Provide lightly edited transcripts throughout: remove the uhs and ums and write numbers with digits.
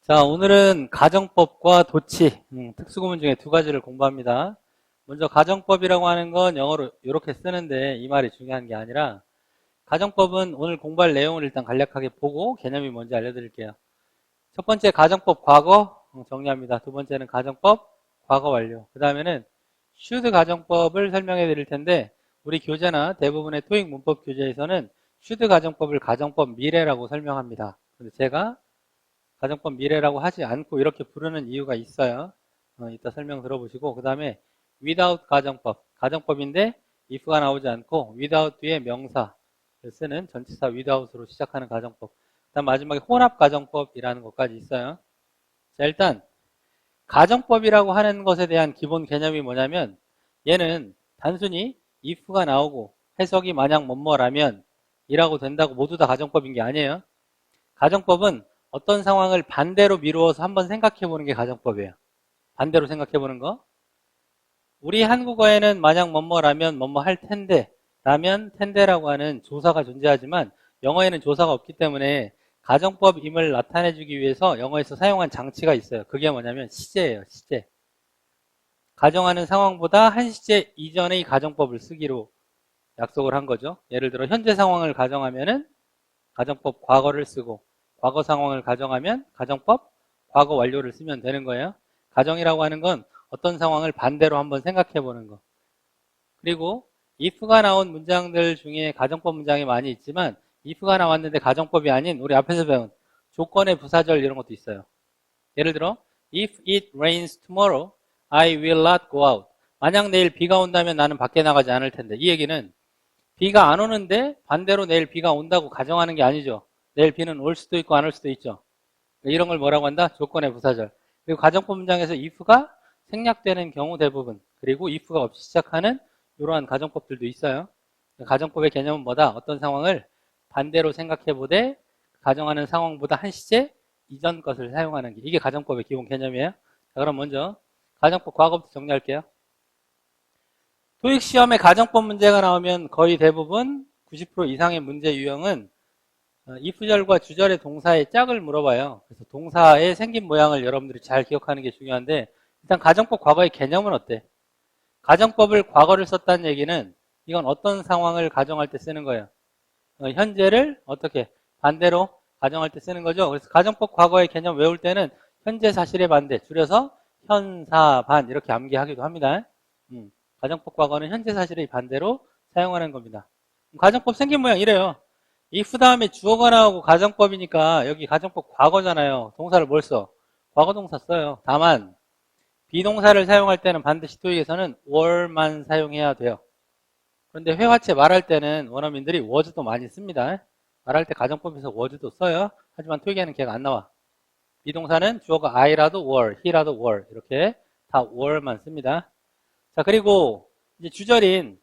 자, 오늘은 가정법과 도치, 특수구문 중에 두 가지를 공부합니다. 먼저 가정법이라고 하는 건 영어로 이렇게 쓰는데 이 말이 중요한 게 아니라 가정법은 오늘 공부할 내용을 일단 간략하게 보고 개념이 뭔지 알려드릴게요. 첫 번째 가정법 과거 정리합니다. 두 번째는 가정법 과거 완료. 그 다음에는 should 가정법을 설명해 드릴 텐데 우리 교재나 대부분의 토익 문법 교재에서는 should 가정법을 가정법 미래라고 설명합니다. 근데 제가 가정법 미래라고 하지 않고 이렇게 부르는 이유가 있어요. 이따 설명 들어보시고 그 다음에 without 가정법, 가정법인데 if가 나오지 않고 without 뒤에 명사를 쓰는 전치사 without으로 시작하는 가정법. 그다음 마지막에 혼합 가정법이라는 것까지 있어요. 자, 일단 가정법이라고 하는 것에 대한 기본 개념이 뭐냐면 얘는 단순히 if가 나오고 해석이 만약 뭐뭐라면 이라고 된다고 모두 다 가정법인 게 아니에요. 가정법은 어떤 상황을 반대로 미루어서 한번 생각해 보는 게 가정법이에요. 반대로 생각해 보는 거. 우리 한국어에는 만약 뭐뭐라면 뭐뭐 할 텐데 라면 텐데라고 하는 조사가 존재하지만 영어에는 조사가 없기 때문에 가정법임을 나타내 주기 위해서 영어에서 사용한 장치가 있어요. 그게 뭐냐면 시제예요. 시제. 가정하는 상황보다 한 시제 이전의 가정법을 쓰기로 약속을 한 거죠. 예를 들어 현재 상황을 가정하면은 가정법 과거를 쓰고 과거 상황을 가정하면 가정법 과거 완료를 쓰면 되는 거예요. 가정이라고 하는 건 어떤 상황을 반대로 한번 생각해 보는 거. 그리고 if가 나온 문장들 중에 가정법 문장이 많이 있지만 if가 나왔는데 가정법이 아닌 우리 앞에서 배운 조건의 부사절 이런 것도 있어요. 예를 들어 if it rains tomorrow, I will not go out. 만약 내일 비가 온다면 나는 밖에 나가지 않을 텐데. 이 얘기는 비가 안 오는데 반대로 내일 비가 온다고 가정하는 게 아니죠. 내일 비는 올 수도 있고 안 올 수도 있죠. 이런 걸 뭐라고 한다? 조건의 부사절. 그리고 가정법 문장에서 if가 생략되는 경우 대부분, 그리고 if가 없이 시작하는 이러한 가정법들도 있어요. 가정법의 개념은 뭐다? 어떤 상황을 반대로 생각해 보되 가정하는 상황보다 한 시제 이전 것을 사용하는 게 이게 가정법의 기본 개념이에요. 자, 그럼 먼저 가정법 과거부터 정리할게요. 토익 시험에 가정법 문제가 나오면 거의 대부분 90% 이상의 문제 유형은 if절과 주절의 동사의 짝을 물어봐요. 그래서 동사의 생긴 모양을 여러분들이 잘 기억하는 게 중요한데 일단 가정법 과거의 개념은 어때? 가정법을 과거를 썼다는 얘기는 이건 어떤 상황을 가정할 때 쓰는 거예요? 현재를 어떻게 반대로 가정할 때 쓰는 거죠. 그래서 가정법 과거의 개념 외울 때는 현재 사실의 반대 줄여서 현사반 이렇게 암기하기도 합니다. 가정법 과거는 현재 사실의 반대로 사용하는 겁니다. 가정법 생긴 모양 이래요. if 다음에 주어가 나오고 가정법이니까 여기 가정법 과거잖아요. 동사를 뭘 써? 과거 동사 써요. 다만 비동사를 사용할 때는 반드시 토익에서는 were만 사용해야 돼요. 그런데 회화체 말할 때는 원어민들이 was도 많이 씁니다. 말할 때 가정법에서 was도 써요. 하지만 토익에는 걔가 안 나와. 비동사는 주어가 I라도 were, he라도 were 이렇게 다 were만 씁니다. 자, 그리고 이제 주절인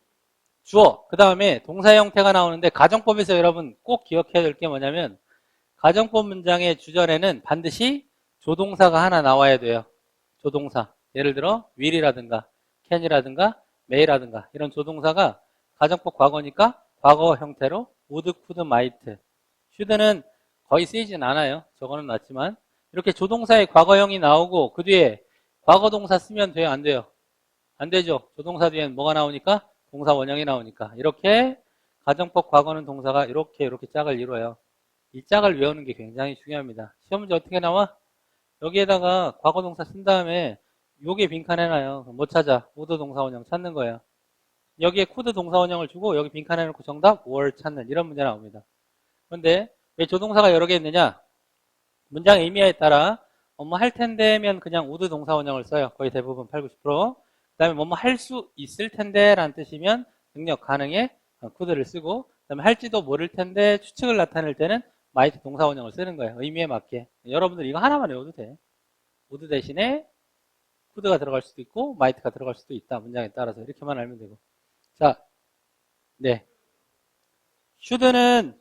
주어, 그 다음에 동사 형태가 나오는데 가정법에서 여러분 꼭 기억해야 될 게 뭐냐면 가정법 문장의 주절에는 반드시 조동사가 하나 나와야 돼요. 조동사. 예를 들어 will이라든가 can이라든가 may라든가 이런 조동사가 가정법 과거니까 과거 형태로 would, could, might. should는 거의 쓰이진 않아요. 저거는 맞지만 이렇게 조동사의 과거형이 나오고 그 뒤에 과거 동사 쓰면 돼요? 안 돼요? 안 되죠. 조동사 뒤엔 뭐가 나오니까? 동사 원형이 나오니까. 이렇게 가정법 과거는 동사가 이렇게 짝을 이루어요. 이 짝을 외우는 게 굉장히 중요합니다. 시험 문제 어떻게 나와? 여기에다가 과거 동사 쓴 다음에 요게 빈칸해놔요. 뭐 찾아? would 동사 원형 찾는 거예요. 여기에 could 동사 원형을 주고 여기 빈칸해놓고 정답 were 찾는 이런 문제 나옵니다. 그런데 왜 조동사가 여러 개 있느냐? 문장 의미에 따라 뭐뭐 할 텐데면 그냥 would 동사 원형을 써요. 거의 대부분 8, 90%. 그 다음에 뭐뭐 할 수 있을 텐데 라는 뜻이면 능력 가능에 could를 쓰고 그 다음에 할지도 모를 텐데 추측을 나타낼 때는 might 동사 원형을 쓰는 거예요. 의미에 맞게. 여러분들 이거 하나만 외워도 돼. would 대신에 could가 들어갈 수도 있고 might가 들어갈 수도 있다. 문장에 따라서 이렇게만 알면 되고. 자, 네. should는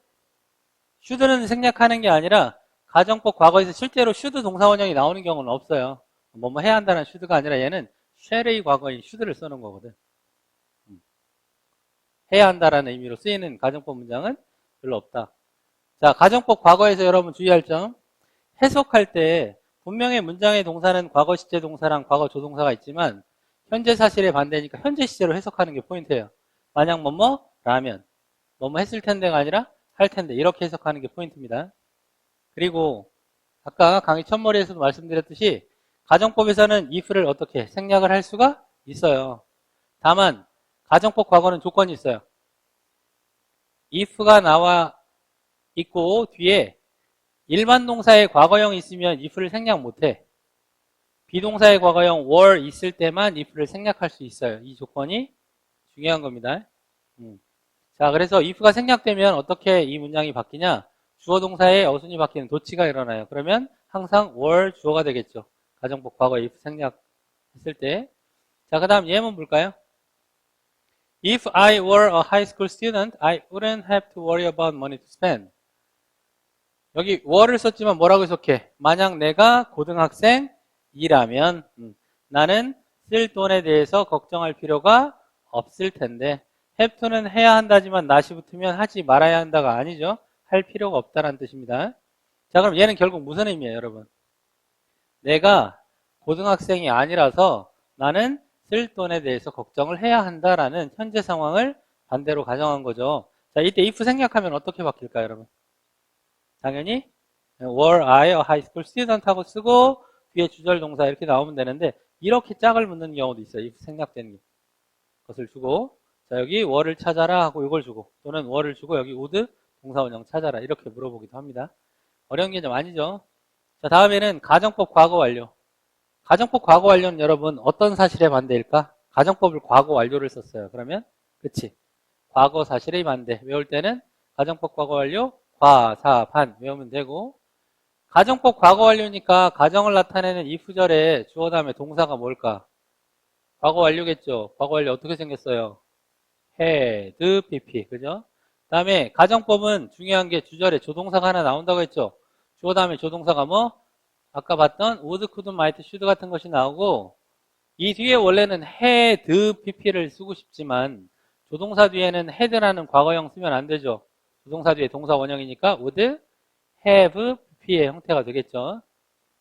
생략하는 게 아니라 가정법 과거에서 실제로 should 동사 원형이 나오는 경우는 없어요. 뭐뭐 해야 한다는 should가 아니라 얘는 shall의 과거인 should를 써놓은 거거든. 해야 한다라는 의미로 쓰이는 가정법 문장은 별로 없다. 자, 가정법 과거에서 여러분 주의할 점. 해석할 때 분명히 문장의 동사는 과거 시제 동사랑 과거 조동사가 있지만 현재 사실에 반대니까 현재 시제로 해석하는 게 포인트예요. 만약 뭐뭐라면 뭐뭐 했을 텐데가 아니라 할 텐데 이렇게 해석하는 게 포인트입니다. 그리고 아까 강의 첫머리에서도 말씀드렸듯이 가정법에서는 if를 어떻게 생략을 할 수가 있어요. 다만 가정법 과거는 조건이 있어요. if가 나와 있고 뒤에 일반 동사의 과거형이 있으면 if를 생략 못해. 비동사의 과거형 were 있을 때만 if를 생략할 수 있어요. 이 조건이 중요한 겁니다. 자, 그래서 if가 생략되면 어떻게 이 문장이 바뀌냐? 주어 동사의 어순이 바뀌는 도치가 일어나요. 그러면 항상 were 주어가 되겠죠. 가정법 과거 if 생략했을 때. 자, 그 다음 예문 볼까요? If I were a high school student, I wouldn't have to worry about money to spend. 여기 were를 썼지만 뭐라고 해석해? 만약 내가 고등학생이라면 나는 쓸 돈에 대해서 걱정할 필요가 없을 텐데 have to는 해야 한다지만 not이 붙으면 하지 말아야 한다가 아니죠. 할 필요가 없다는 뜻입니다. 자, 그럼 얘는 결국 무슨 의미예요, 여러분? 내가 고등학생이 아니라서 나는 쓸 돈에 대해서 걱정을 해야 한다라는 현재 상황을 반대로 가정한 거죠. 자, 이때 if 생략하면 어떻게 바뀔까요, 여러분? 당연히 were I a high school student 하고 쓰고 뒤에 주절 동사 이렇게 나오면 되는데 이렇게 짝을 묻는 경우도 있어요. if 생략된 것을 주고 자, 여기 were를 찾아라 하고 이걸 주고 또는 were를 주고 여기 would 동사 원형 찾아라 이렇게 물어보기도 합니다. 어려운 개념 아니죠. 자, 다음에는 가정법 과거 완료. 가정법 과거 완료는 여러분 어떤 사실의 반대일까? 가정법을 과거 완료를 썼어요. 그러면 그치? 과거 사실의 반대. 외울 때는 가정법 과거 완료 과, 사, 반 외우면 되고 가정법 과거 완료니까 가정을 나타내는 이 후절에 주어 다음에 동사가 뭘까? 과거 완료겠죠. 과거 완료 어떻게 생겼어요? had, pp 그죠? 다음에 가정법은 중요한 게 주절에 조동사가 하나 나온다고 했죠. 주어 다음에 조동사가 뭐? 아까 봤던 would, could, might, should 같은 것이 나오고 이 뒤에 원래는 had, pp를 쓰고 싶지만 조동사 뒤에는 had라는 과거형 쓰면 안 되죠. 조동사 뒤에 동사 원형이니까 would, have, pp의 형태가 되겠죠.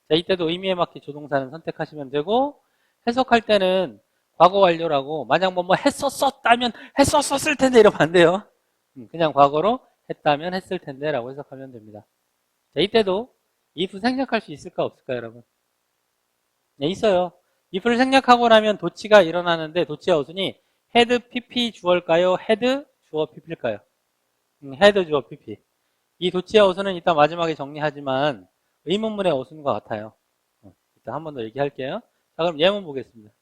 자, 이때도 의미에 맞게 조동사는 선택하시면 되고 해석할 때는 과거 완료라고 만약 뭐뭐 했었었다면 했었었을 텐데 이러면 안 돼요. 그냥 과거로 했다면 했을 텐데 라고 해석하면 됩니다. 자, 이때도 if 생략할 수 있을까 없을까요, 여러분? 네, 있어요. if를 생략하고 나면 도치가 일어나는데 도치의 어순이 had, pp 주어일까요? had 주어 pp일까요? had 주어 pp. 이 도치의 어순은 이따 마지막에 정리하지만 의문문의 어순과 같아요. 이따 한 번 더 얘기할게요. 자, 그럼 예문 보겠습니다.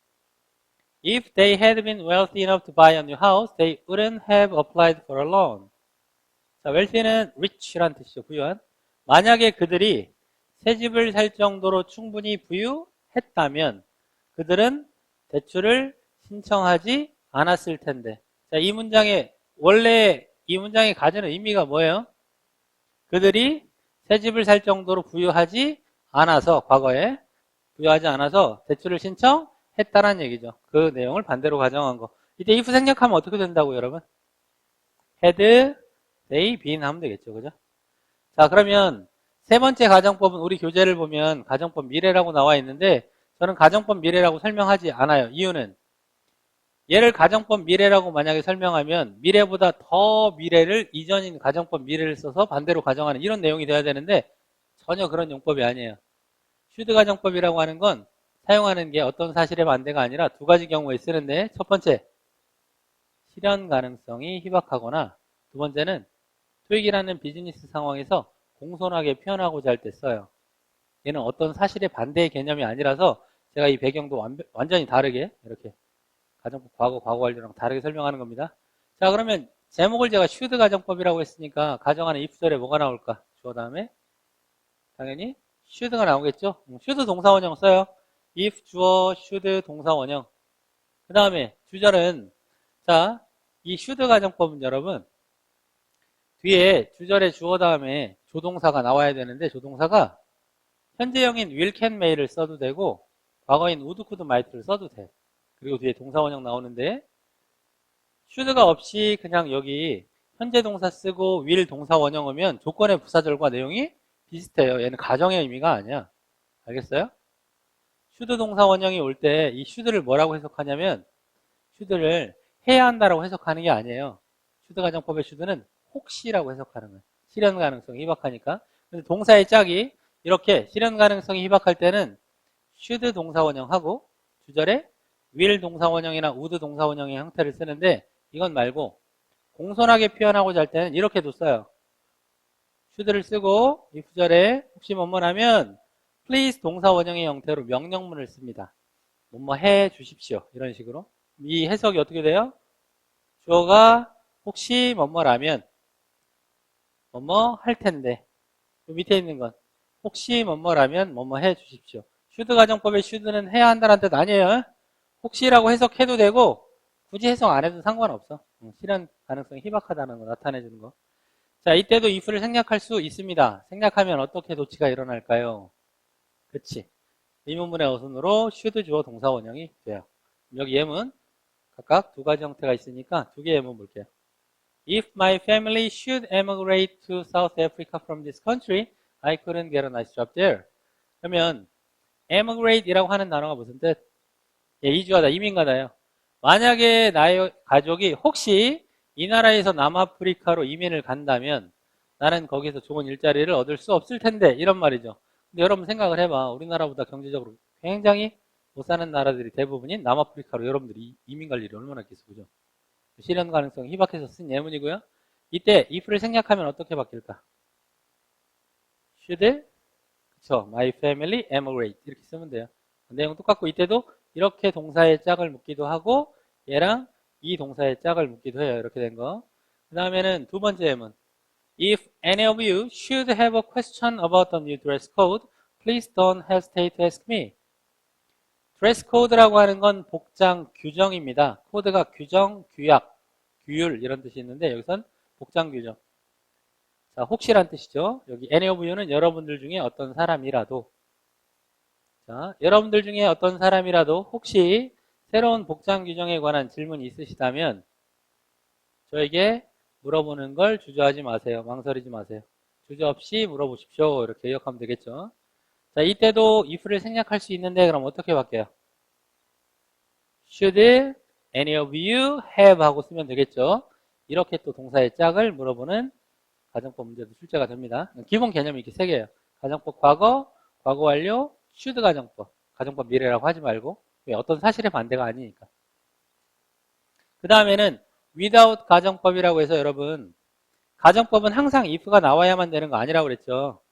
If they had been wealthy enough to buy a new house, they wouldn't have applied for a loan. 자, wealthy는 rich란 뜻이죠. 부유한. 만약에 그들이 새 집을 살 정도로 충분히 부유했다면 그들은 대출을 신청하지 않았을 텐데. 자, 이 문장의 원래 이 문장이 가지는 의미가 뭐예요? 그들이 새 집을 살 정도로 부유하지 않아서 과거에 부유하지 않아서 대출을 신청했다라는 얘기죠. 그 내용을 반대로 가정한 거. 이때 if 생략하면 어떻게 된다고요, 여러분? had they been 하면 되겠죠, 그죠? 자, 그러면 세 번째 가정법은 우리 교재를 보면 가정법 미래라고 나와 있는데 저는 가정법 미래라고 설명하지 않아요. 이유는 얘를 가정법 미래라고 만약에 설명하면 미래보다 더 미래를 이전인 가정법 미래를 써서 반대로 가정하는 이런 내용이 돼야 되는데 전혀 그런 용법이 아니에요. should 가정법이라고 하는 건 사용하는 게 어떤 사실의 반대가 아니라 두 가지 경우에 쓰는데 첫 번째, 실현 가능성이 희박하거나 두 번째는 토익이라는 비즈니스 상황에서 공손하게 표현하고자 할 때 써요. 얘는 어떤 사실의 반대의 개념이 아니라서 제가 이 배경도 완전히 다르게 이렇게 가정법 과거, 과거 완료랑 다르게 설명하는 겁니다. 자, 그러면 제목을 제가 should 가정법이라고 했으니까 가정하는 if절에 뭐가 나올까? 주어 다음에 당연히 should가 나오겠죠? should 동사 원형 써요. if 주어 should 동사 원형. 그 다음에 주절은 자, 이 should 가정법은 여러분 뒤에 주절에 주어 다음에 조동사가 나와야 되는데 조동사가 현재형인 will, can, may를 써도 되고 과거인 would, could, might를 써도 돼. 그리고 뒤에 동사 원형 나오는데 should가 없이 그냥 여기 현재 동사 쓰고 will 동사 원형 오면 조건의 부사절과 내용이 비슷해요. 얘는 가정의 의미가 아니야. 알겠어요? should 동사 원형이 올 때 이 should를 뭐라고 해석하냐면 should를 해야 한다라고 해석하는 게 아니에요. should 가정법의 should는 혹시라고 해석하는 거예요. 실현 가능성이 희박하니까. 근데 동사의 짝이 이렇게 실현 가능성이 희박할 때는 should 동사 원형하고 주절에 will 동사 원형이나 would 동사 원형의 형태를 쓰는데 이건 말고 공손하게 표현하고자 할 때는 이렇게도 써요. should를 쓰고 이 구절에 혹시 뭐뭐라면 please 동사 원형의 형태로 명령문을 씁니다. 뭐뭐 해 주십시오. 이런 식으로. 이 해석이 어떻게 돼요? 주어가 혹시 뭐뭐라면 뭐뭐 할 텐데 그 밑에 있는 건 혹시 뭐뭐라면 뭐뭐 해 주십시오. should 가정법의 should는 해야 한다는 뜻 아니에요. 혹시라고 해석해도 되고 굳이 해석 안 해도 상관없어. 실현 가능성이 희박하다는 거 나타내주는 거. 자, 이때도 if를 생략할 수 있습니다. 생략하면 어떻게 도치가 일어날까요? 그치. 의문문의 어순으로 should 주어 동사 원형이 돼요. 여기 예문 각각 두 가지 형태가 있으니까 두 개의 예문 볼게요. If my family should emigrate to South Africa from this country, I couldn't get a nice job there. 그러면 emigrate이라고 하는 단어가 무슨 뜻? 예, 이주하다, 이민 가다요. 만약에 나의 가족이 혹시 이 나라에서 남아프리카로 이민을 간다면 나는 거기서 좋은 일자리를 얻을 수 없을 텐데 이런 말이죠. 근데 여러분 생각을 해봐. 우리나라보다 경제적으로 굉장히 못 사는 나라들이 대부분인 남아프리카로 여러분들이 이민 갈 일이 얼마나 있겠어, 그죠? 실현 가능성이 희박해서 쓴 예문이고요. 이때 if를 생략하면 어떻게 바뀔까? should, 그쵸? My family emigrate 이렇게 쓰면 돼요. 내용 똑같고 이때도 이렇게 동사의 짝을 묶기도 하고 얘랑 이 동사의 짝을 묶기도 해요. 이렇게 된 거. 그 다음에는 두 번째 예문. If any of you should have a question about the new dress code, please don't hesitate to ask me. 드레스 코드라고 하는 건 복장 규정입니다. 코드가 규정, 규약, 규율 이런 뜻이 있는데 여기선 복장 규정. 자, 혹시란 뜻이죠. 여기 any of you는 여러분들 중에 어떤 사람이라도. 자, 여러분들 중에 어떤 사람이라도 혹시 새로운 복장 규정에 관한 질문이 있으시다면 저에게 물어보는 걸 주저하지 마세요. 망설이지 마세요. 주저없이 물어보십시오. 이렇게 기억하면 되겠죠. 자, 이때도 if를 생략할 수 있는데 그럼 어떻게 바뀌어요? should any of you have 하고 쓰면 되겠죠. 이렇게 또 동사의 짝을 물어보는 가정법 문제도 출제가 됩니다. 기본 개념이 이렇게 세 개예요. 가정법 과거, 과거 완료, should 가정법. 가정법 미래라고 하지 말고 왜 어떤 사실의 반대가 아니니까. 그 다음에는 without 가정법이라고 해서 여러분 가정법은 항상 if가 나와야만 되는 거 아니라고 그랬죠.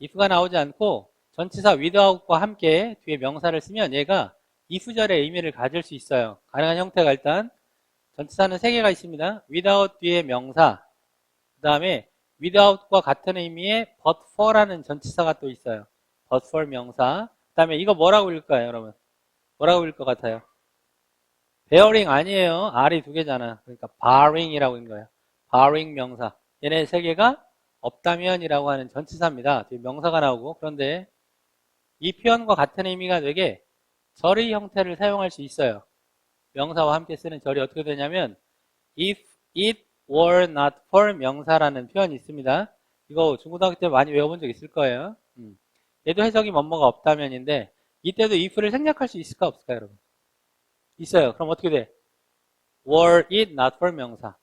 if가 나오지 않고 전치사 without과 함께 뒤에 명사를 쓰면 얘가 if절의 의미를 가질 수 있어요. 가능한 형태가 일단 전치사는 세 개가 있습니다. without 뒤에 명사, 그 다음에 without과 같은 의미의 but for라는 전치사가 또 있어요. but for 명사. 그 다음에 이거 뭐라고 읽을까요, 여러분? 뭐라고 읽을 것 같아요? bearing 아니에요. R이 두 개잖아. 그러니까 barring이라고 읽는 거예요. barring 명사. 얘네 세 개가 없다면이라고 하는 전치사입니다. 뒤에 명사가 나오고 그런데 이 표현과 같은 의미가 되게 절의 형태를 사용할 수 있어요. 명사와 함께 쓰는 절이 어떻게 되냐면 if it were not for 명사라는 표현이 있습니다. 이거 중고등학교 때 많이 외워본 적 있을 거예요. 얘도 해석이 뭐뭐가 없다면인데 이때도 if를 생략할 수 있을까 없을까 여러분? 있어요. 그럼 어떻게 돼? were it not for 명사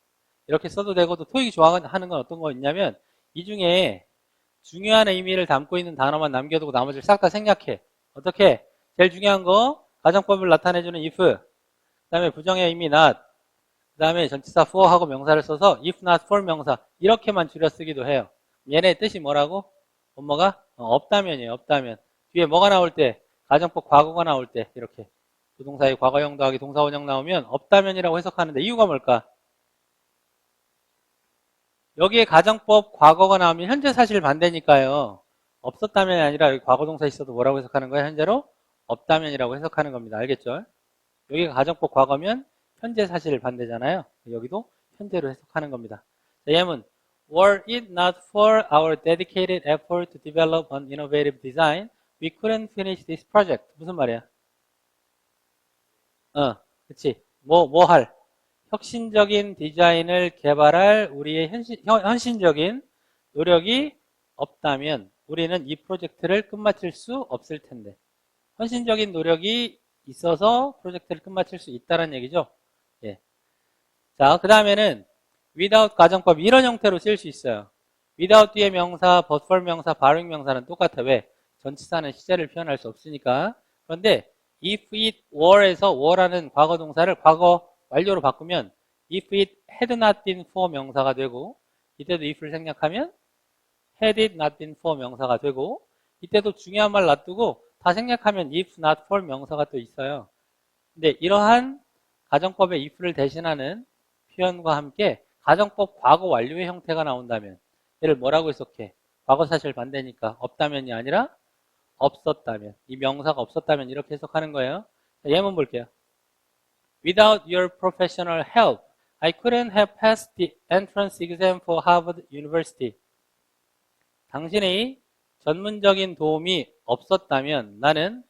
이렇게 써도 되고 또 토익이 좋아하는 건 어떤 거 있냐면 이 중에 중요한 의미를 담고 있는 단어만 남겨두고 나머지를 싹 다 생략해. 어떻게? 제일 중요한 거 가정법을 나타내주는 if 그 다음에 부정의 의미 not 그 다음에 전치사 for 하고 명사를 써서 if not for 명사 이렇게만 줄여 쓰기도 해요. 얘네 뜻이 뭐라고? 뭐가? 없다면이에요. 없다면. 뒤에 뭐가 나올 때? 가정법 과거가 나올 때 이렇게 부동사의 과거형 더하기 동사원형 나오면 없다면이라고 해석하는데 이유가 뭘까? 여기에 가정법 과거가 나오면 현재 사실 반대니까요. 없었다면이 아니라 여기 과거동사 있어도 뭐라고 해석하는 거예요? 현재로? 없다면이라고 해석하는 겁니다. 알겠죠? 여기가 가정법 과거면 현재 사실 반대잖아요. 여기도 현재로 해석하는 겁니다. 자, 예문 Were it not for our dedicated effort to develop an innovative design, we couldn't finish this project. 무슨 말이야? 그치. 뭐 할? 혁신적인 디자인을 개발할 우리의 헌신적인 노력이 없다면 우리는 이 프로젝트를 끝마칠 수 없을 텐데. 헌신적인 노력이 있어서 프로젝트를 끝마칠 수 있다는 얘기죠. 예. 자, 그 다음에는 without 가정법 이런 형태로 쓸 수 있어요. without 뒤에 명사, but for 명사, borrowing 명사는 똑같아. 왜? 전치사는 시제를 표현할 수 없으니까. 그런데 if it were에서 were라는 과거 동사를 과거 완료로 바꾸면 if it had not been for 명사가 되고, 이때도 if를 생략하면 had it not been for 명사가 되고, 이때도 중요한 말 놔두고 다 생략하면 if not for 명사가 또 있어요. 근데 이러한 가정법의 if를 대신하는 표현과 함께 가정법 과거 완료의 형태가 나온다면, 얘를 뭐라고 해석해? 과거사실 반대니까 없다면이 아니라 없었다면, 이 명사가 없었다면 이렇게 해석하는 거예요. 자, 예문 볼게요. Without your professional help, I couldn't have passed the entrance exam for Harvard University. 당신의 전문적인 도움이 없었다면 나는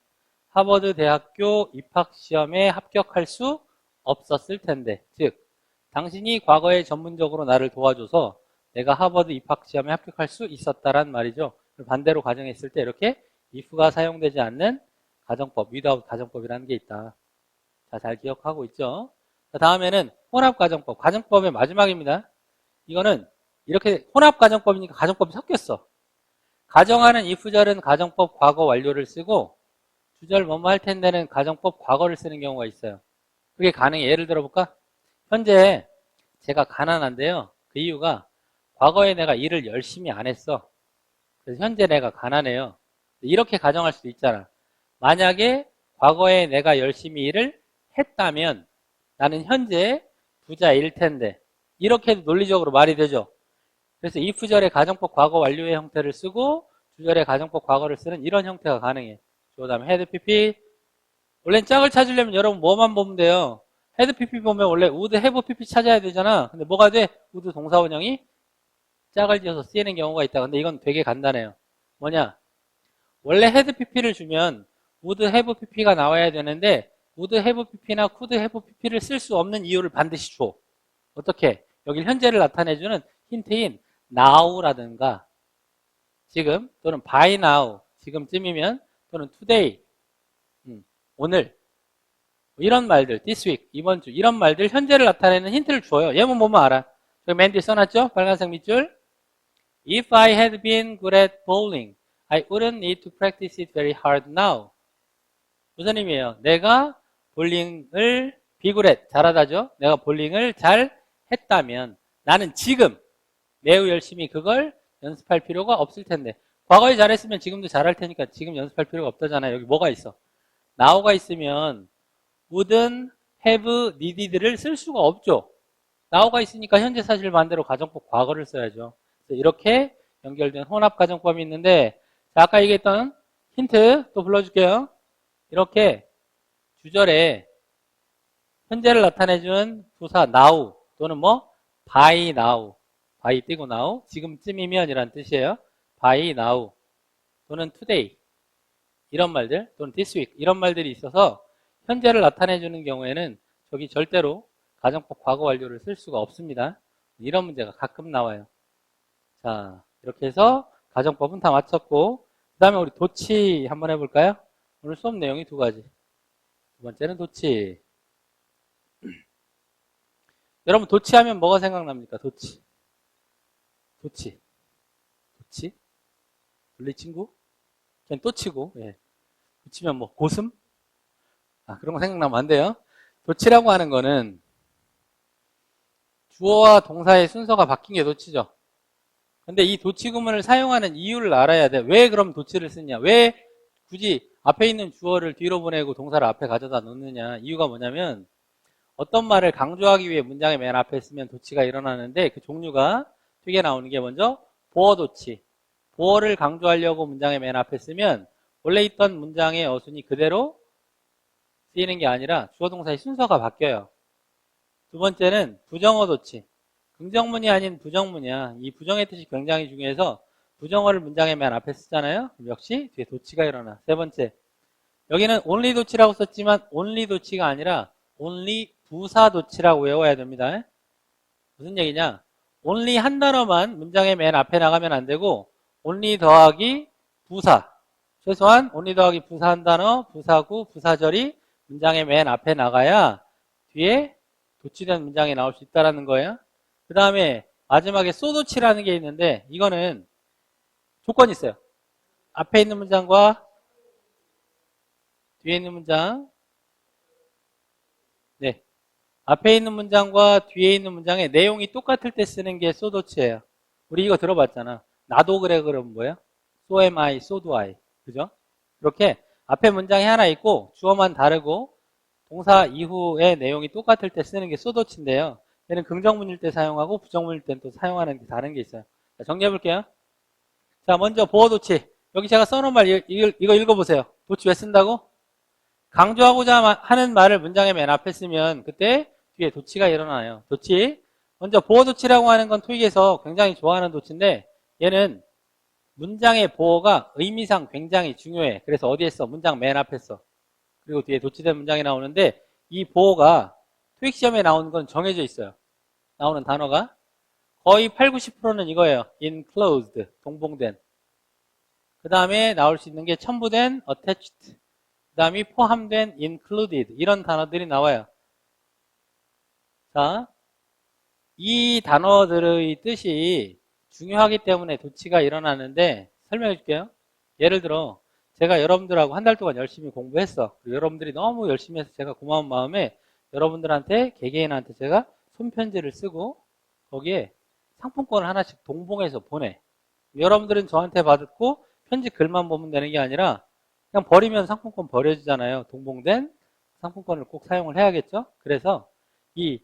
하버드 대학교 입학시험에 합격할 수 없었을 텐데. 즉, 당신이 과거에 전문적으로 나를 도와줘서 내가 하버드 입학시험에 합격할 수 있었다란 말이죠. 반대로 가정했을 때 이렇게 if가 사용되지 않는 가정법, without 가정법이라는 게 있다. 자, 잘 기억하고 있죠? 자, 다음에는 혼합가정법. 가정법의 마지막입니다. 이거는 이렇게 혼합가정법이니까 가정법이 섞였어. 가정하는 if절은 가정법 과거 완료를 쓰고 주절 뭐뭐 할 텐데는 가정법 과거를 쓰는 경우가 있어요. 그게 가능해. 예를 들어볼까? 현재 제가 가난한데요. 그 이유가 과거에 내가 일을 열심히 안 했어. 그래서 현재 내가 가난해요. 이렇게 가정할 수도 있잖아. 만약에 과거에 내가 열심히 일을 했다면 나는 현재 부자일 텐데. 이렇게도 논리적으로 말이 되죠. 그래서 if절의 가정법 과거 완료의 형태를 쓰고 주절의 가정법 과거를 쓰는 이런 형태가 가능해. 그 다음에 had pp. 원래 짝을 찾으려면 여러분 뭐만 보면 돼요. had pp 보면 원래 would have pp 찾아야 되잖아. 근데 뭐가 돼? would 동사원형이 짝을 지어서 쓰이는 경우가 있다. 근데 이건 되게 간단해요. 뭐냐? 원래 had pp를 주면 would have pp가 나와야 되는데 would have pp나 could have pp를 쓸 수 없는 이유를 반드시 줘. 어떻게? 여기 현재를 나타내주는 힌트인 now라든가 지금 또는 by now 지금쯤이면 또는 today 오늘 이런 말들 this week 이번 주 이런 말들 현재를 나타내는 힌트를 줘요. 예문 보면 알아. 저기 맨 뒤에 써놨죠? 빨간색 밑줄. If I had been good at bowling, I wouldn't need to practice it very hard now. 무슨 의미예요? 내가 볼링을 be good at 잘하다죠? 내가 볼링을 잘 했다면 나는 지금 매우 열심히 그걸 연습할 필요가 없을 텐데. 과거에 잘했으면 지금도 잘할 테니까 지금 연습할 필요가 없다잖아요. 여기 뭐가 있어? now가 있으면 wouldn't have needed를 쓸 수가 없죠. now가 있으니까 현재 사실 반대로 가정법 과거를 써야죠. 그래서 이렇게 연결된 혼합 가정법이 있는데, 자, 아까 얘기했던 힌트 또 불러줄게요. 이렇게 주절에 현재를 나타내주는 부사 now 또는 뭐 by now, by 띄고 now, 지금쯤이면 이란 뜻이에요. by now 또는 today 이런 말들 또는 this week 이런 말들이 있어서 현재를 나타내주는 경우에는 저기 절대로 가정법 과거 완료를 쓸 수가 없습니다. 이런 문제가 가끔 나와요. 자, 이렇게 해서 가정법은 다 마쳤고 그 다음에 우리 도치 한번 해볼까요? 오늘 수업 내용이 두 가지. 두 번째는 도치. 여러분 도치하면 뭐가 생각납니까? 도치. 도치. 도치? 둘리 친구? 그냥 또 치고, 예. 도치면 뭐 고슴? 아, 그런 거 생각나면 안 돼요. 도치라고 하는 거는 주어와 동사의 순서가 바뀐 게 도치죠. 근데 이 도치 구문을 사용하는 이유를 알아야 돼. 왜 그럼 도치를 쓰냐? 왜 굳이 앞에 있는 주어를 뒤로 보내고 동사를 앞에 가져다 놓느냐? 이유가 뭐냐면 어떤 말을 강조하기 위해 문장의 맨 앞에 쓰면 도치가 일어나는데 그 종류가 튀게 나오는 게 먼저 보어 도치. 보어를 강조하려고 문장의 맨 앞에 쓰면 원래 있던 문장의 어순이 그대로 쓰이는 게 아니라 주어 동사의 순서가 바뀌어요. 두 번째는 부정어 도치. 긍정문이 아닌 부정문이야. 이 부정의 뜻이 굉장히 중요해서 부정어를 문장의 맨 앞에 쓰잖아요. 그럼 역시 뒤에 도치가 일어나. 세 번째, 여기는 only 도치라고 썼지만 only 도치가 아니라 only 부사 도치라고 외워야 됩니다. 무슨 얘기냐? only 한 단어만 문장의 맨 앞에 나가면 안 되고 only 더하기 부사. 최소한 only 더하기 부사한 단어, 부사구, 부사절이 문장의 맨 앞에 나가야 뒤에 도치된 문장이 나올 수 있다는 거예요. 그 다음에 마지막에 소도치라는 게 있는데 이거는 조건이 있어요. 앞에 있는 문장과 뒤에 있는 문장, 네, 앞에 있는 문장과 뒤에 있는 문장의 내용이 똑같을 때 쓰는 게 소도치예요. 우리 이거 들어봤잖아. 나도 그래 그러면 뭐예요? So am I, so do I. 그죠? 이렇게 앞에 문장이 하나 있고 주어만 다르고 동사 이후의 내용이 똑같을 때 쓰는 게 소도치인데요. 얘는 긍정문일 때 사용하고 부정문일 때는 또 사용하는 게 다른 게 있어요. 자, 정리해 볼게요. 자, 먼저 보어도치. 여기 제가 써놓은 말 이거 읽어보세요. 도치 왜 쓴다고? 강조하고자 하는 말을 문장의 맨 앞에 쓰면 그때 뒤에 도치가 일어나요. 도치. 먼저 보어도치라고 하는 건 토익에서 굉장히 좋아하는 도치인데 얘는 문장의 보어가 의미상 굉장히 중요해. 그래서 어디에 써? 문장 맨 앞에 써. 그리고 뒤에 도치된 문장이 나오는데 이 보어가 토익 시험에 나오는 건 정해져 있어요. 나오는 단어가 거의 8, 90%는 이거예요. enclosed, 동봉된. 그 다음에 나올 수 있는 게 첨부된 attached. 그 다음에 포함된 included. 이런 단어들이 나와요. 자, 이 단어들의 뜻이 중요하기 때문에 도치가 일어나는데 설명해 줄게요. 예를 들어 제가 여러분들하고 한 달 동안 열심히 공부했어. 그리고 여러분들이 너무 열심히 해서 제가 고마운 마음에 여러분들한테 개개인한테 제가 손편지를 쓰고 거기에 상품권을 하나씩 동봉해서 보내. 여러분들은 저한테 받고 편지 글만 보면 되는 게 아니라 그냥 버리면 상품권 버려지잖아요. 동봉된 상품권을 꼭 사용을 해야겠죠. 그래서 이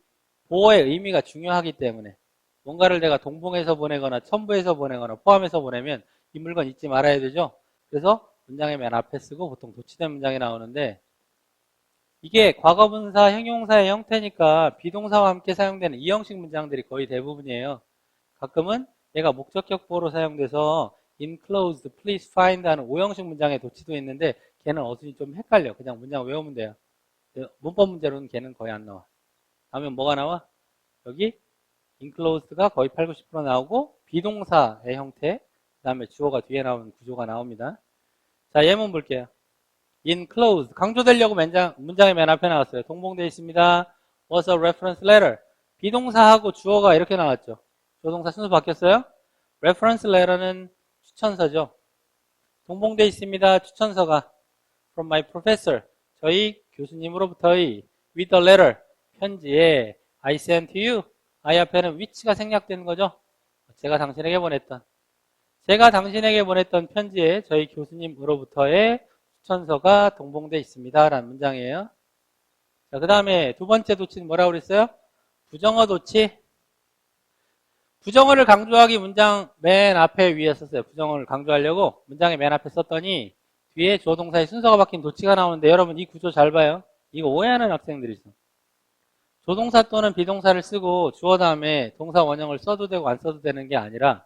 보호의 의미가 중요하기 때문에 뭔가를 내가 동봉해서 보내거나 첨부해서 보내거나 포함해서 보내면 이 물건 잊지 말아야 되죠. 그래서 문장의 맨 앞에 쓰고 보통 도치된 문장이 나오는데 이게 과거분사, 형용사의 형태니까 비동사와 함께 사용되는 이 형식 문장들이 거의 대부분이에요. 가끔은 얘가 목적격 보호로 사용돼서 enclosed, please find 하는 오형식 문장의 도치도 있는데 걔는 어순이 좀 헷갈려. 그냥 문장 외우면 돼요. 문법 문제로는 걔는 거의 안 나와. 다음에 뭐가 나와? 여기 enclosed가 거의 8, 90% 나오고 비동사의 형태, 그 다음에 주어가 뒤에 나오는 구조가 나옵니다. 자, 예문 볼게요. enclosed, 강조되려고 문장의 맨 앞에 나왔어요. 동봉되어 있습니다. was a reference letter. 비동사하고 주어가 이렇게 나왔죠. 조동사 순서 바뀌었어요? reference letter는 추천서죠. 동봉되어 있습니다. 추천서가 from my professor, 저희 교수님으로부터의 with a letter, 편지에 I sent to you, I 앞에는 which가 생략되는 거죠. 제가 당신에게 보냈던 편지에 저희 교수님으로부터의 추천서가 동봉되어 있습니다. 라는 문장이에요. 자, 그 다음에 두 번째 도치는 뭐라고 그랬어요? 부정어 도치. 부정어를 강조하기 문장 맨 앞에 위에 썼어요. 부정어를 강조하려고 문장의 맨 앞에 썼더니 뒤에 주어 동사의 순서가 바뀐 도치가 나오는데 여러분 이 구조 잘 봐요. 이거 오해하는 학생들이 있어. 조동사 또는 비동사를 쓰고 주어 다음에 동사 원형을 써도 되고 안 써도 되는 게 아니라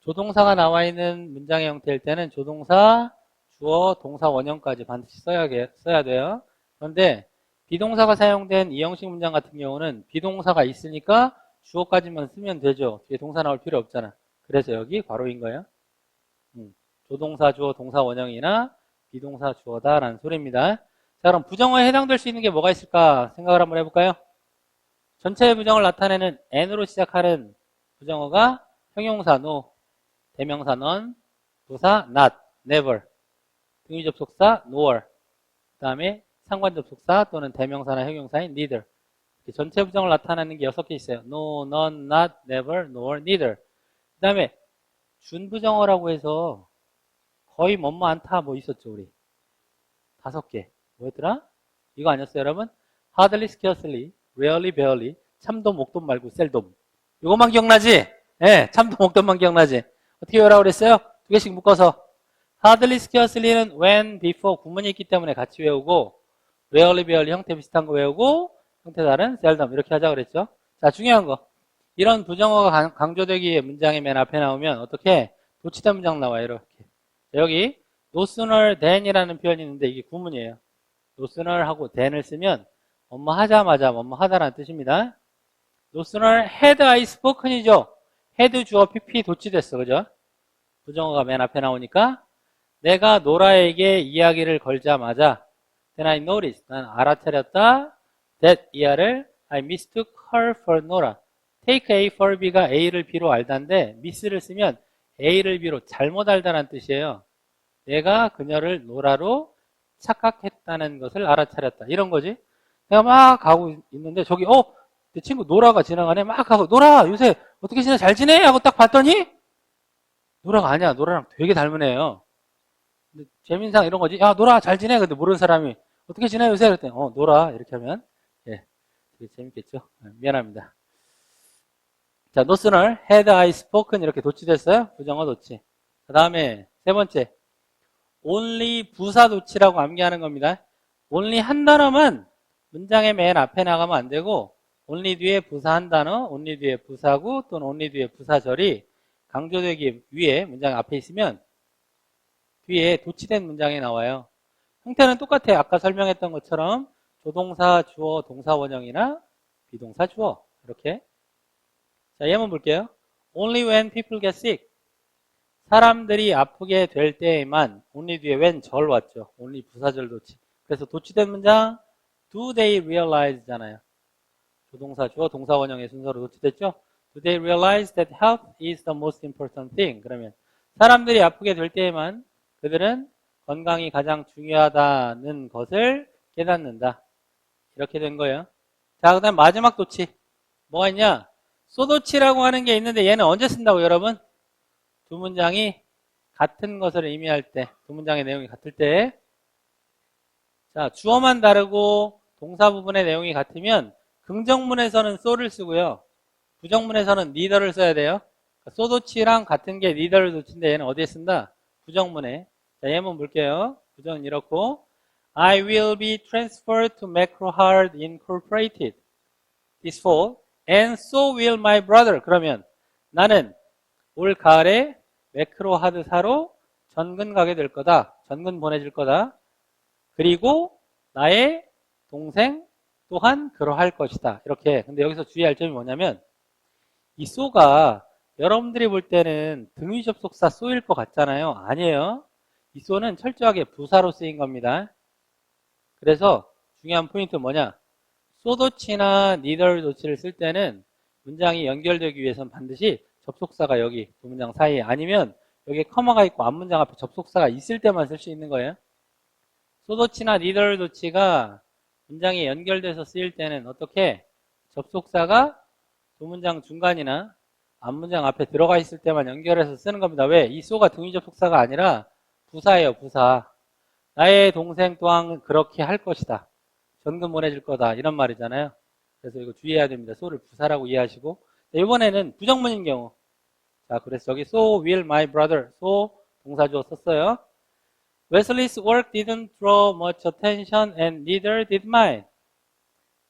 조동사가 나와 있는 문장의 형태일 때는 조동사, 주어, 동사 원형까지 반드시 써야 돼요. 그런데 비동사가 사용된 이 형식 문장 같은 경우는 비동사가 있으니까 주어까지만 쓰면 되죠. 뒤에 동사 나올 필요 없잖아. 그래서 여기 괄호인 거예요. 조동사, 주어, 동사 원형이나 비동사, 주어다라는 소리입니다. 자, 그럼 부정어에 해당될 수 있는 게 뭐가 있을까 생각을 한번 해볼까요? 전체의 부정을 나타내는 n으로 시작하는 부정어가 형용사 no, 대명사 none, 부사 not, never, 등위 접속사 nor, 그 다음에 상관 접속사 또는 대명사나 형용사인 neither. 전체 부정을 나타내는 게 6개 있어요. no, none, not, never, nor, neither. 그 다음에 준부정어라고 해서 거의 뭐뭐 않다 뭐 있었죠 우리. 5개. 뭐였더라? 이거 아니었어요 여러분? hardly, scarcely, rarely, barely, 참돔, 목돔 말고 셀돔. 이거만 기억나지? 네, 참돔, 목돔만 기억나지? 어떻게 외우라고 그랬어요? 2개씩 묶어서 hardly, scarcely는 when, before 구문이 있기 때문에 같이 외우고 rarely, barely 형태 비슷한 거 외우고 형태 다른 seldom 이렇게 하자고 그랬죠? 자, 중요한 거. 이런 부정어가 강조되기에 문장이 맨 앞에 나오면 어떻게? 도치된 문장 나와요 이렇게. 여기 no sooner than이라는 표현이 있는데 이게 구문이에요. no sooner 하고 than을 쓰면 뭐뭐 하자마자 뭐뭐 하다라는 뜻입니다. no sooner had I spoken이죠. had 주어 pp 도치됐어. 그죠? 부정어가 맨 앞에 나오니까 내가 노라에게 이야기를 걸자마자 then I noticed, 난 알아차렸다 that 이하를 I mistook her for Nora. take A for B가 A를 B로 알다인데 miss를 쓰면 A를 B로 잘못 알다는 뜻이에요. 내가 그녀를 노라로 착각했다는 것을 알아차렸다. 이런 거지. 내가 막 가고 있는데 저기 내 친구 노라가 지나가네. 막 가고 노라 요새 어떻게 지내? 잘 지내? 하고 딱 봤더니 노라가 아니야. 노라랑 되게 닮은 애예요. 근데 재민상 이런 거지. 야 노라 잘 지내? 근데 모르는 사람이 어떻게 지내 요새? 그랬더니 노라 이렇게 하면 예, 되게 재밌겠죠. 미안합니다. 자, no sooner had I spoken 이렇게 도치됐어요. 부정어 도치. 그 다음에 세 번째 only 부사 도치라고 암기하는 겁니다. only 한 단어만 문장의 맨 앞에 나가면 안 되고 only 뒤에 부사 한 단어, only 뒤에 부사구 또는 only 뒤에 부사절이 강조되기 위해 문장 앞에 있으면 뒤에 도치된 문장이 나와요. 형태는 똑같아요. 아까 설명했던 것처럼 조동사, 주어, 동사 원형이나 비동사, 주어 이렇게. 자, 예문 볼게요. Only when people get sick. 사람들이 아프게 될 때에만 only 뒤에 when 절 왔죠. only 부사절 도치. 그래서 도치된 문장 do they realize잖아요. 조동사, 주어, 동사 원형의 순서로 도치됐죠. Do they realize that health is the most important thing? 그러면 사람들이 아프게 될 때에만 그들은 건강이 가장 중요하다는 것을 깨닫는다. 이렇게 된 거예요. 자, 그 다음 마지막 도치. 뭐가 있냐? 소도치라고 하는 게 있는데 얘는 언제 쓴다고 여러분? 두 문장이 같은 것을 의미할 때, 두 문장의 내용이 같을 때. 자, 주어만 다르고 동사 부분의 내용이 같으면 긍정문에서는 so를 쓰고요. 부정문에서는 neither를 써야 돼요. 소도치랑 같은 게 neither 도치인데 얘는 어디에 쓴다? 부정문에. 자, 예문 볼게요. 부정은 이렇고 I will be transferred to McGraw-Hill Incorporated this fall and so will my brother. 그러면 나는 올 가을에 매크로하드사로 전근 가게 될 거다. 전근 보내줄 거다. 그리고 나의 동생 또한 그러할 것이다. 이렇게. 근데 여기서 주의할 점이 뭐냐면 이 so가 여러분들이 볼 때는 등위 접속사 so일 것 같잖아요. 아니에요. 이 so는 철저하게 부사로 쓰인 겁니다. 그래서 중요한 포인트는 뭐냐? 소도치나 니덜 도치를 쓸 때는 문장이 연결되기 위해서는 반드시 접속사가 여기 두 문장 사이에 아니면 여기에 커마가 있고 앞문장 앞에 접속사가 있을 때만 쓸 수 있는 거예요. 소도치나 니덜 도치가 문장이 연결돼서 쓰일 때는 어떻게? 접속사가 두 문장 중간이나 앞문장 앞에 들어가 있을 때만 연결해서 쓰는 겁니다. 왜? 이 소가 등위 접속사가 아니라 부사예요. 부사. 나의 동생 또한 그렇게 할 것이다. 전금 보내줄 거다. 이런 말이잖아요. 그래서 이거 주의해야 됩니다. so를 부사라고 이해하시고. 자, 이번에는 부정문인 경우. 자, 그래서 여기 so will my brother. so 동사주어 썼어요. Wesley's work didn't draw much attention and neither did mine.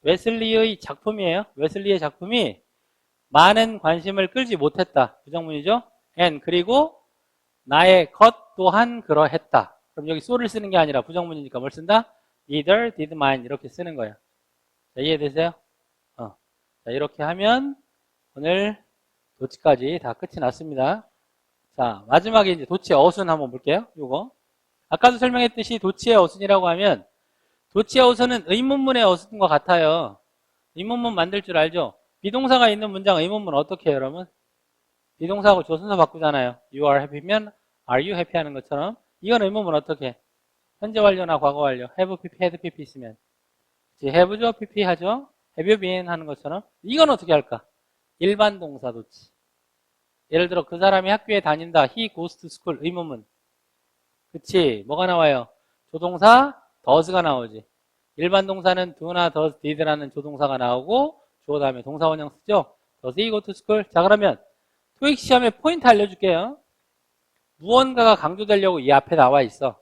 웨슬리의 작품이에요. 웨슬리의 작품이 많은 관심을 끌지 못했다. 부정문이죠. and 그리고 나의 것 또한 그러했다. 그럼 여기 so를 쓰는 게 아니라 부정문이니까 뭘 쓴다? neither did mine 이렇게 쓰는 거예요. 자, 이해되세요? 자, 이렇게 하면 오늘 도치까지 다 끝이 났습니다. 자, 마지막에 이제 도치의 어순 한번 볼게요. 요거. 아까도 설명했듯이 도치의 어순이라고 하면 도치의 어순은 의문문의 어순과 같아요. 의문문 만들 줄 알죠? 비동사가 있는 문장 의문문 어떻게 해요, 여러분? 비동사하고 조순서 바꾸잖아요. You are happy면 are you happy 하는 것처럼. 이건 의문문 어떻게 해? 현재 완료나 과거 완료. have pp, had pp 있으면. have죠, pp 하죠. have you been 하는 것처럼. 이건 어떻게 할까? 일반 동사 도치. 예를 들어 그 사람이 학교에 다닌다. He goes to school. 의문문. 그치? 뭐가 나와요? 조동사 does가 나오지. 일반 동사는 do나 does, did라는 조동사가 나오고 주어 다음에 동사 원형 쓰죠? does he go to school? 자, 그러면 토익 시험에 포인트 알려줄게요. 무언가가 강조되려고 이 앞에 나와 있어.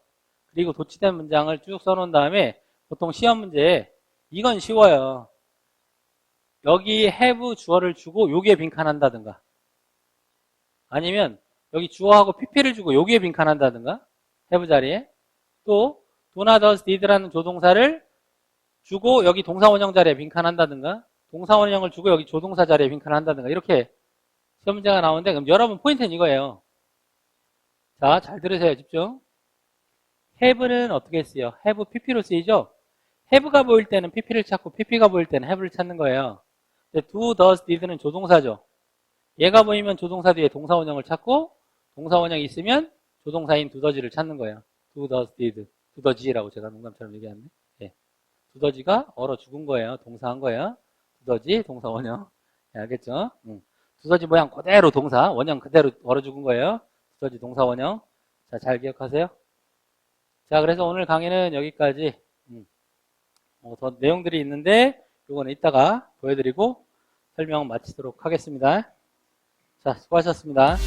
그리고 도치된 문장을 쭉 써놓은 다음에 보통 시험 문제에 이건 쉬워요. 여기 have 주어를 주고 여기에 빈칸한다든가 아니면 여기 주어하고 pp를 주고 여기에 빈칸한다든가 have 자리에 또 do나 does, did라는 조동사를 주고 여기 동사 원형 자리에 빈칸한다든가 동사 원형을 주고 여기 조동사 자리에 빈칸한다든가 이렇게 시험 문제가 나오는데 그럼 여러분 포인트는 이거예요. 자, 잘 들으세요. 집중. have는 어떻게 쓰여? have pp로 쓰이죠? have가 보일 때는 pp를 찾고 pp가 보일 때는 have를 찾는 거예요. 근데 do, does, did는 조동사죠. 얘가 보이면 조동사 뒤에 동사 원형을 찾고 동사 원형이 있으면 조동사인 두더지를 찾는 거예요. do, does, did. 두더지라고 제가 농담처럼 얘기하는데. 예. 두더지가 얼어 죽은 거예요. 동사한 거예요. 두더지, 동사 원형. 예, 알겠죠? 두더지 모양 그대로 동사, 원형 그대로 얼어 죽은 거예요. 두더지 동사 원형. 자, 잘 기억하세요. 자, 그래서 오늘 강의는 여기까지. 더 내용들이 있는데 이거는 이따가 보여드리고 설명 마치도록 하겠습니다. 자, 수고하셨습니다.